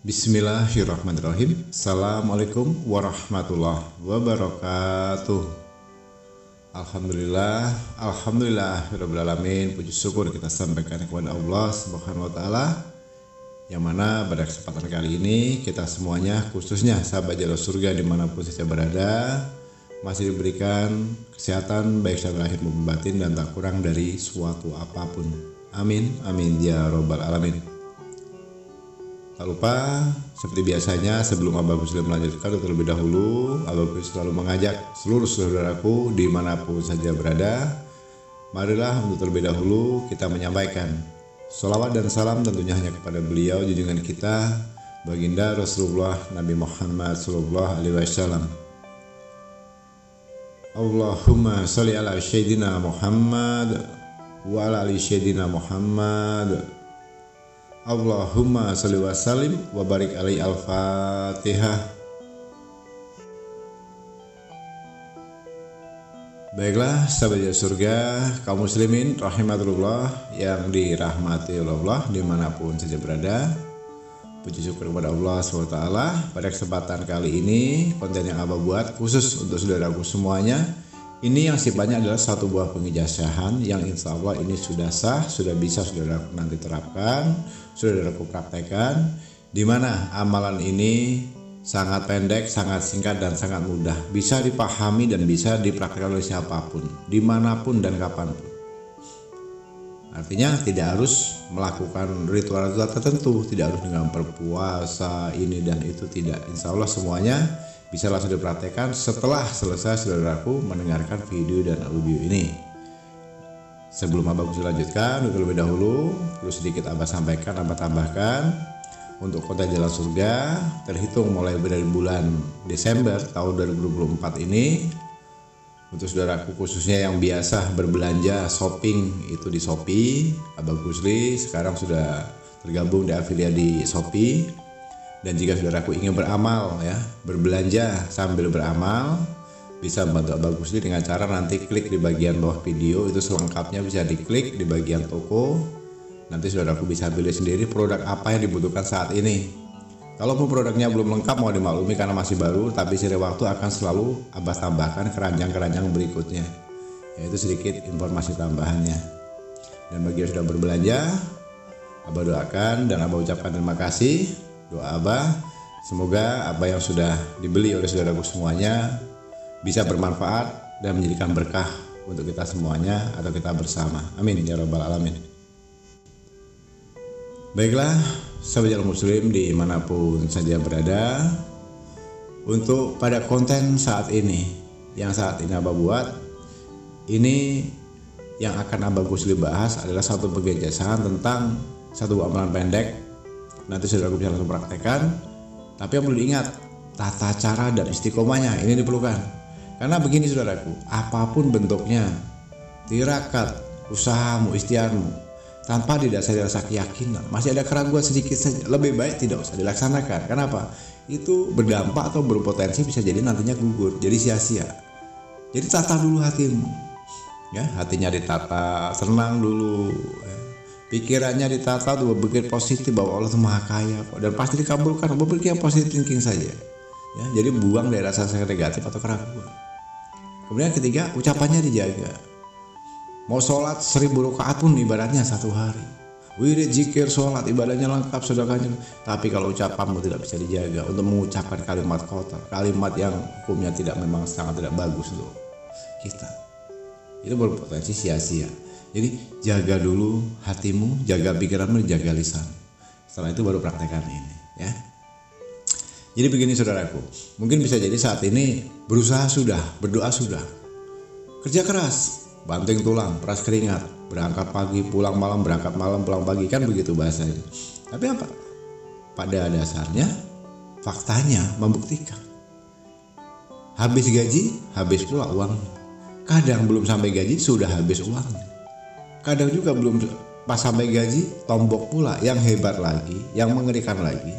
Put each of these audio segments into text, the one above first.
Bismillahirrahmanirrahim. Assalamualaikum warahmatullahi wabarakatuh. Alhamdulillah alamin. Puji syukur kita sampaikan kepada Allah Subhanahu wa taala, yang mana pada kesempatan kali ini kita semuanya, khususnya sahabat jalur surga dimanapun saja berada, masih diberikan kesehatan baik secara lahir maupun batin dan tak kurang dari suatu apapun. Amin amin ya robbal alamin. Tak lupa, seperti biasanya sebelum Abah Muslim melanjutkan, terlebih dahulu Abah Muslim selalu mengajak seluruh saudaraku dimanapun saja berada, marilah untuk terlebih dahulu kita menyampaikan sholawat dan salam tentunya hanya kepada beliau junjungan kita, baginda Rasulullah Nabi Muhammad sallallahu alaihi wasallam. Allahumma sholli ala sayyidina Muhammad wa ala ali sayyidina Muhammad. Allahumma sholli wa sallim wa barik alaihi. Al-Fatihah. Baiklah sahabat surga, kaum muslimin rahimatullah yang dirahmati Allah dimanapun saja berada, puji syukur kepada Allah SWT. Pada kesempatan kali ini konten yang Abah buat khusus untuk saudaraku semuanya, ini yang sifatnya adalah satu buah pengijazahan yang insya Allah ini sudah sah, sudah bisa saudaraku nanti terapkan, saudaraku praktekkan, di mana amalan ini sangat pendek, sangat singkat dan sangat mudah, bisa dipahami dan bisa dipraktekkan oleh siapapun, dimanapun dan kapanpun. Artinya tidak harus melakukan ritual-ritual tertentu, tidak harus dengan berpuasa ini dan itu, tidak. Insya Allah semuanya bisa langsung dipraktekkan setelah selesai saudaraku mendengarkan video dan audio ini. Sebelum Abah lanjutkan, terlebih dahulu perlu sedikit Abah sampaikan, Abah tambahkan untuk konten jalan surga terhitung mulai dari bulan Desember tahun 2024 ini, untuk saudaraku khususnya yang biasa berbelanja shopping itu di Shopee, Abah Gusli sekarang sudah tergabung di afiliat di Shopee. Dan jika saudaraku ingin beramal ya, berbelanja sambil beramal, bisa membantu Abah Gusli dengan cara nanti klik di bagian bawah video, itu selengkapnya bisa diklik di bagian toko. Nanti saudaraku bisa pilih sendiri produk apa yang dibutuhkan saat ini. Kalaupun produknya belum lengkap, mau dimaklumi karena masih baru, tapi seiring waktu akan selalu Abah tambahkan keranjang-keranjang berikutnya. Yaitu sedikit informasi tambahannya. Dan bagi yang sudah berbelanja, Abah doakan dan Abah ucapkan terima kasih. Doa Abah, semoga apa yang sudah dibeli oleh saudaraku semuanya bisa bermanfaat dan menjadikan berkah untuk kita semuanya atau kita bersama. Amin ya robbal alamin. Baiklah sahabat jalan muslim dimanapun saja berada, untuk pada konten saat ini yang saat ini Abah buat, ini yang akan Abah Gusli bahas adalah satu pengijazahan tentang satu amalan pendek. Nanti saudaraku bisa langsung praktekkan, tapi yang perlu diingat, tata cara dan istiqomahnya ini diperlukan. Karena begini saudaraku, apapun bentuknya, tirakat, usahamu, ikhtiarmu, tanpa didasari rasa keyakinan, masih ada keraguan sedikit saja, lebih baik tidak usah dilaksanakan. Kenapa? Itu berdampak atau berpotensi bisa jadi nantinya gugur, jadi sia-sia. Jadi tata dulu hatimu, ya, hatinya ditata, senang dulu, ya. Pikirannya ditata tuh, berpikir positif bahwa Allah itu maha kaya kok, dan pasti dikabulkan. Berpikir yang positif thinking saja, ya. Jadi buang dari rasa-rasa negatif atau keraguan. Kemudian ketiga, ucapannya dijaga. Mau sholat 1000 rakaat pun ibaratnya satu hari, wirid, zikir, sholat, ibadahnya lengkap, sedekahnya. Tapi kalau ucapanmu tidak bisa dijaga untuk mengucapkan kalimat kotor, kalimat yang hukumnya tidak, memang sangat tidak bagus untuk kita, itu berpotensi sia-sia. Jadi jaga dulu hatimu, jaga pikiranmu, jaga lisan. Setelah itu baru praktekkan ini, ya. Jadi begini saudaraku, mungkin bisa jadi saat ini berusaha sudah, berdoa sudah, kerja keras, banting tulang, peras keringat, berangkat pagi, pulang malam, berangkat malam, pulang pagi, kan begitu bahasanya. Tapi apa? Pada dasarnya, faktanya membuktikan. Habis gaji, habis pula uangnya. Kadang belum sampai gaji, sudah habis uangnya. Kadang juga belum pas sampai gaji, tombok pula. Yang hebat lagi, yang mengerikan lagi,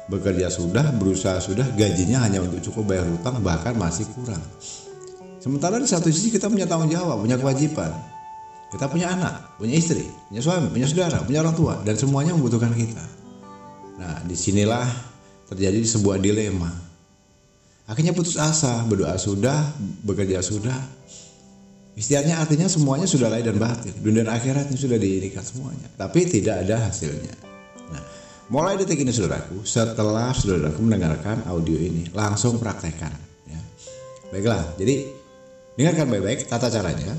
bekerja sudah, berusaha sudah, gajinya hanya untuk cukup bayar hutang, bahkan masih kurang. Sementara di satu sisi kita punya tanggung jawab, punya kewajiban. Kita punya anak, punya istri, punya suami, punya saudara, punya orang tua, dan semuanya membutuhkan kita. Nah, disinilah terjadi sebuah dilema. Akhirnya putus asa, berdoa sudah, bekerja sudah. Istilahnya artinya semuanya sudah lahir dan batin. Dunia dan akhiratnya sudah diirikan semuanya. Tapi tidak ada hasilnya. Nah, mulai detik ini saudaraku, setelah saudaraku mendengarkan audio ini, langsung praktekkan. Ya. Baiklah, jadi dengarkan baik-baik tata caranya.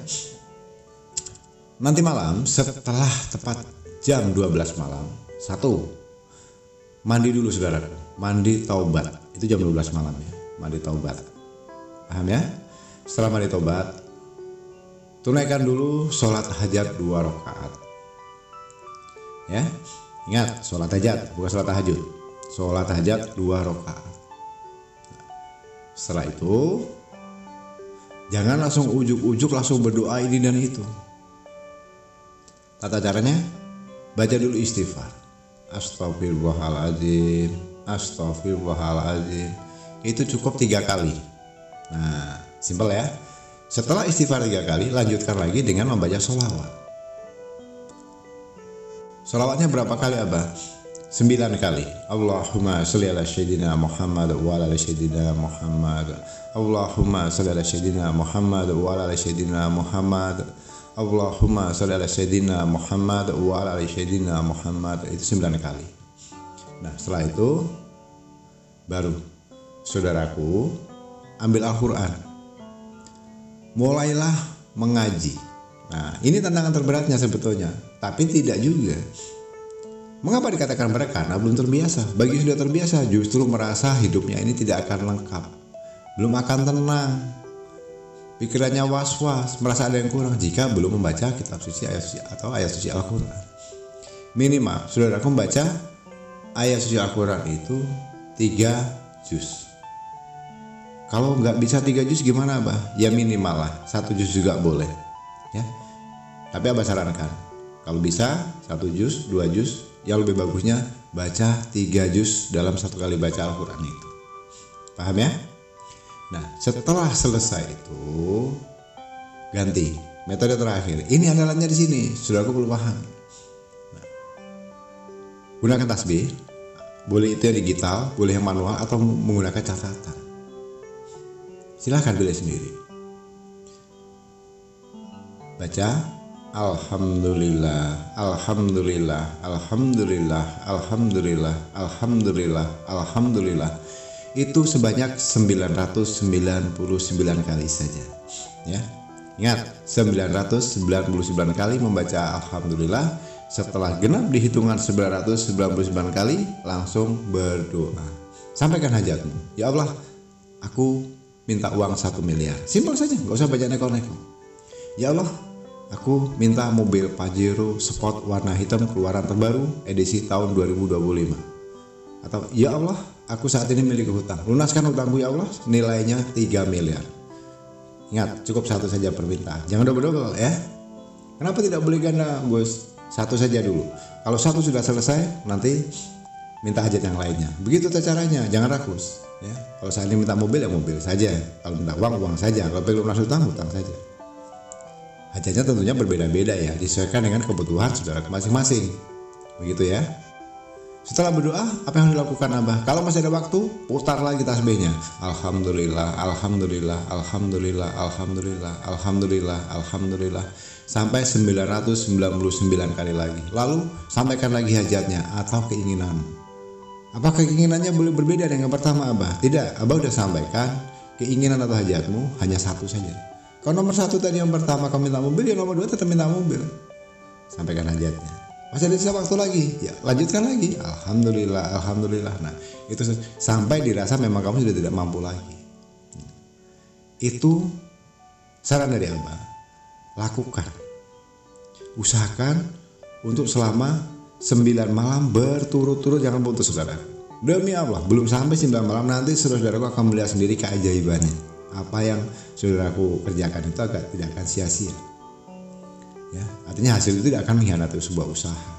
Nanti malam setelah tepat jam 12 malam, 1, mandi dulu saudaraku, mandi taubat. Itu jam 12 malam ya, mandi taubat. Paham ya? Setelah mandi taubat, tunaikan dulu sholat hajat 2 rakaat. Ya, ingat sholat hajat, bukan sholat tahajud. Sholat hajat 2 rakaat. Setelah itu, jangan langsung ujuk-ujuk langsung berdoa ini dan itu. Tata caranya, baca dulu istighfar. Astagfirullahaladzim, astagfirullahaladzim. Itu cukup 3 kali. Nah, simpel ya. Setelah istighfar 3 kali, lanjutkan lagi dengan membaca sholawat. Sholawatnya berapa kali Abah? 9 kali. Allahumma sholli ala sayyidina Muhammad wa ala sayyidina Muhammad. Allahumma sholli ala sayyidina Muhammad wa ala sayyidina Muhammad. Allahumma sholli ala sayyidina Muhammad wa ala sayyidina Muhammad. Itu 9 kali. Nah, setelah itu baru saudaraku ambil Al-Quran, mulailah mengaji. Nah, ini tantangan terberatnya sebetulnya, tapi tidak juga. Mengapa dikatakan berat? Karena belum terbiasa. Bagi yang sudah terbiasa justru merasa hidupnya ini tidak akan lengkap, belum akan tenang, pikirannya was-was, merasa ada yang kurang jika belum membaca kitab suci, ayat suci atau ayat suci Al-Quran. Minimal saudaraku membaca ayat suci Al-Quran itu 3 juz. Kalau nggak bisa 3 juz gimana Abah? Ya minimal lah 1 juz juga boleh ya. Tapi Abah sarankan kalau bisa 1 juz, 2 juz, yang lebih bagusnya baca 3 juz dalam 1 kali baca Al-Quran itu. Paham ya? Nah, setelah selesai itu ganti metode terakhir. Ini andalannya di sini, saudaraku perlu paham. Nah, gunakan tasbih, boleh itu yang digital, boleh yang manual atau menggunakan catatan. Silahkan pilih sendiri. Baca Alhamdulillah, Alhamdulillah, Alhamdulillah, Alhamdulillah, Alhamdulillah, Alhamdulillah. Itu sebanyak 999 kali saja ya. Ingat, 999 kali membaca Alhamdulillah. Setelah genap di hitungan 999 kali, langsung berdoa. Sampaikan hajatmu. Ya Allah, aku minta uang 1 miliar. Simpel saja, gak usah baca neko-neko. Ya Allah, aku minta mobil Pajero Sport warna hitam keluaran terbaru edisi tahun 2025. Atau ya Allah, aku saat ini memiliki hutang. Lunaskan hutangku ya Allah, nilainya 3 miliar. Ingat, cukup 1 saja permintaan. Jangan double-double ya. Kenapa tidak boleh ganda, Bos? 1 saja dulu. Kalau 1 sudah selesai, nanti minta hajat yang lainnya. Begitu caranya, jangan rakus ya. Kalau saya ini minta mobil ya mobil saja. Kalau minta uang saja. Kalau belum lunas hutang saja. Hajatnya tentunya berbeda-beda ya, disesuaikan dengan kebutuhan saudara masing-masing. Begitu ya. Setelah berdoa, apa yang dilakukan Abah? Kalau masih ada waktu, putar lagi tasbihnya. Alhamdulillah, Alhamdulillah, Alhamdulillah, Alhamdulillah, Alhamdulillah, Alhamdulillah. Sampai 999 kali lagi. Lalu sampaikan lagi hajatnya atau keinginanmu. Apakah keinginannya boleh berbeda dengan yang pertama Abah? Tidak, Abah sudah sampaikan keinginan atau hajatmu hanya 1 saja. Kalau nomor 1 tadi yang pertama kamu minta mobil, ya nomor 2 tetap minta mobil. Sampaikan hajatnya. Masih ada sisa waktu lagi, ya lanjutkan lagi. Alhamdulillah, Alhamdulillah. Nah, itu sampai dirasa memang kamu sudah tidak mampu lagi. Itu saran dari Abah. Lakukan. Usahakan untuk selama 9 malam berturut-turut, jangan putus saudara. Demi Allah, belum sampai 9 malam nanti saudaraku akan melihat sendiri keajaibannya. Apa yang saudaraku kerjakan itu tidak akan sia-sia. Ya, artinya hasil itu tidak akan mengkhianati sebuah usaha.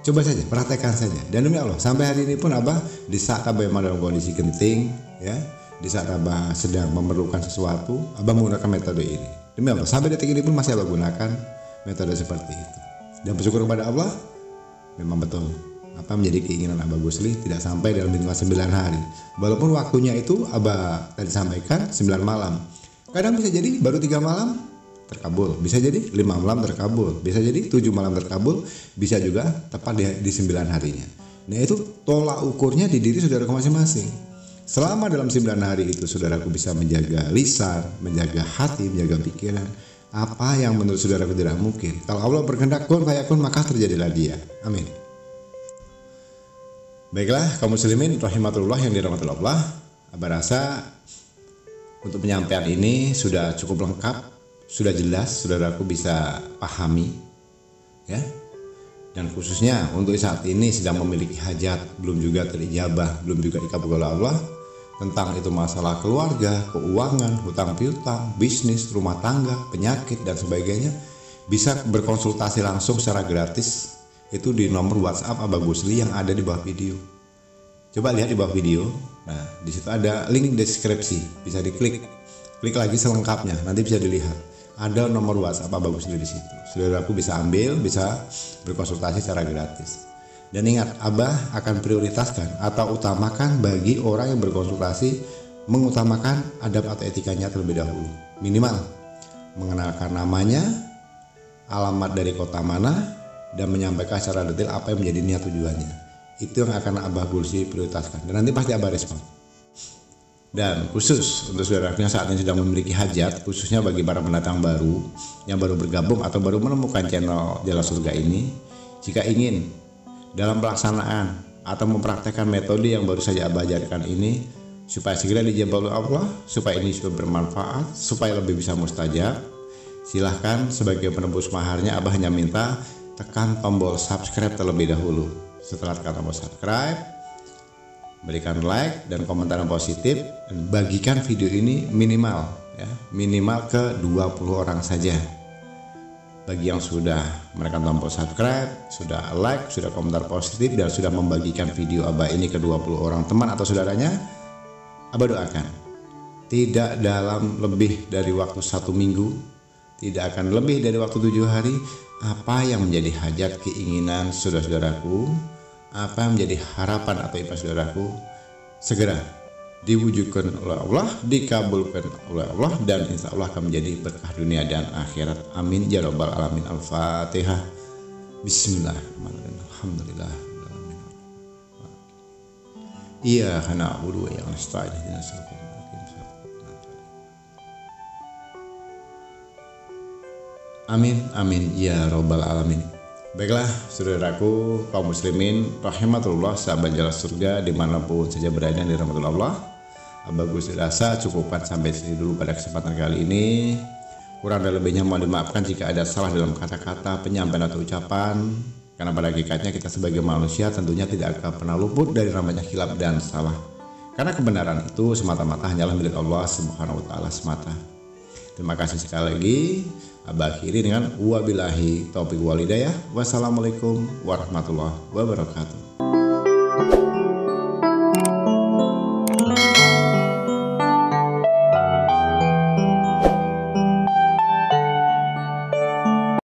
Coba saja, praktekkan saja. Dan demi Allah, sampai hari ini pun Abah di saat Abah memang dalam kondisi genting, ya, di saat Abah sedang memerlukan sesuatu, Abah menggunakan metode ini. Demi Allah, sampai detik ini pun masih Abah gunakan metode seperti itu. Dan bersyukur kepada Allah, memang betul apa menjadi keinginan Abah Gusli tidak sampai dalam hitungan 9 hari. Walaupun waktunya itu Abah tadi sampaikan 9 malam. Kadang bisa jadi baru 3 malam terkabul, bisa jadi 5 malam terkabul, bisa jadi 7 malam terkabul, bisa juga tepat di 9 harinya. Nah itu tolak ukurnya di diri saudaraku masing-masing. Selama dalam 9 hari itu saudaraku bisa menjaga lisan, menjaga hati, menjaga pikiran, apa yang menurut saudaraku tidak mungkin, kalau Allah berkehendak kun fayakun, maka terjadilah dia. Amin. Baiklah kaum muslimin rahimatullah yang dirahmati Allah, Abah rasa untuk penyampaian ini sudah cukup lengkap, sudah jelas, saudaraku bisa pahami ya. Dan khususnya untuk saat ini sedang memiliki hajat, belum juga terijabah, belum juga dikabulkan oleh Allah, tentang itu masalah keluarga, keuangan, hutang piutang, bisnis, rumah tangga, penyakit dan sebagainya, bisa berkonsultasi langsung secara gratis itu di nomor WhatsApp Abah Gusli yang ada di bawah video. Coba lihat di bawah video. Nah, di situ ada link deskripsi, bisa diklik. Klik lagi selengkapnya, nanti bisa dilihat. Ada nomor WhatsApp Abah Gusli di situ. Saudaraku bisa ambil, bisa berkonsultasi secara gratis. Dan ingat, Abah akan prioritaskan atau utamakan bagi orang yang berkonsultasi, mengutamakan adab atau etikanya terlebih dahulu. Minimal mengenalkan namanya, alamat dari kota mana, dan menyampaikan secara detail apa yang menjadi niat tujuannya. Itu yang akan Abah Gusli prioritaskan. Dan nanti pasti Abah respon. Dan khusus untuk saudara yang saat ini sedang memiliki hajat, khususnya bagi para pendatang baru yang baru bergabung atau baru menemukan channel Jalan Surga ini, jika ingin dalam pelaksanaan atau mempraktekkan metode yang baru saja Abah ajarkan ini, supaya segera dijabah oleh Allah, supaya ini juga bermanfaat, supaya lebih bisa mustajab, silahkan sebagai penebus maharnya Abah hanya minta tekan tombol subscribe terlebih dahulu. Setelah tekan tombol subscribe, berikan like dan komentar yang positif, dan bagikan video ini minimal ke 20 orang saja. Bagi yang sudah menekan tombol subscribe, sudah like, sudah komentar positif, dan sudah membagikan video Abah ini ke 20 orang teman atau saudaranya, Abah doakan tidak dalam lebih dari waktu 1 minggu, tidak akan lebih dari waktu 7 hari, apa yang menjadi hajat keinginan saudara-saudaraku, apa yang menjadi harapan atau impian saudaraku, segera diwujudkan oleh Allah, dikabulkan oleh Allah, dan insya Allah akan menjadi berkah dunia dan akhirat. Amin ya rabbal alamin. Al-Fatihah. Bismillahirrahmanirrahim. Alhamdulillah. Iyyaka na'budu wa iyyaka nasta'in. Ihdinas siratal mustaqim. Amin amin ya rabbal alamin. Baiklah saudaraku kaum muslimin rahimatullah, sahabat Jalan Surga dimanapun saja berada di rahmatullah Allah, Abah Gusli rasa cukupkan sampai sini dulu pada kesempatan kali ini. Kurang dan lebihnya mohon dimaafkan jika ada salah dalam kata-kata, penyampaian atau ucapan, karena pada hakikatnya kita sebagai manusia tentunya tidak akan pernah luput dari namanya khilaf dan salah, karena kebenaran itu semata-mata hanyalah milik Allah Subhanahu wa Ta'ala semata. Terima kasih sekali lagi. Abah akhiri dengan wabillahi taufiq wal hidayah. Wassalamualaikum warahmatullahi wabarakatuh.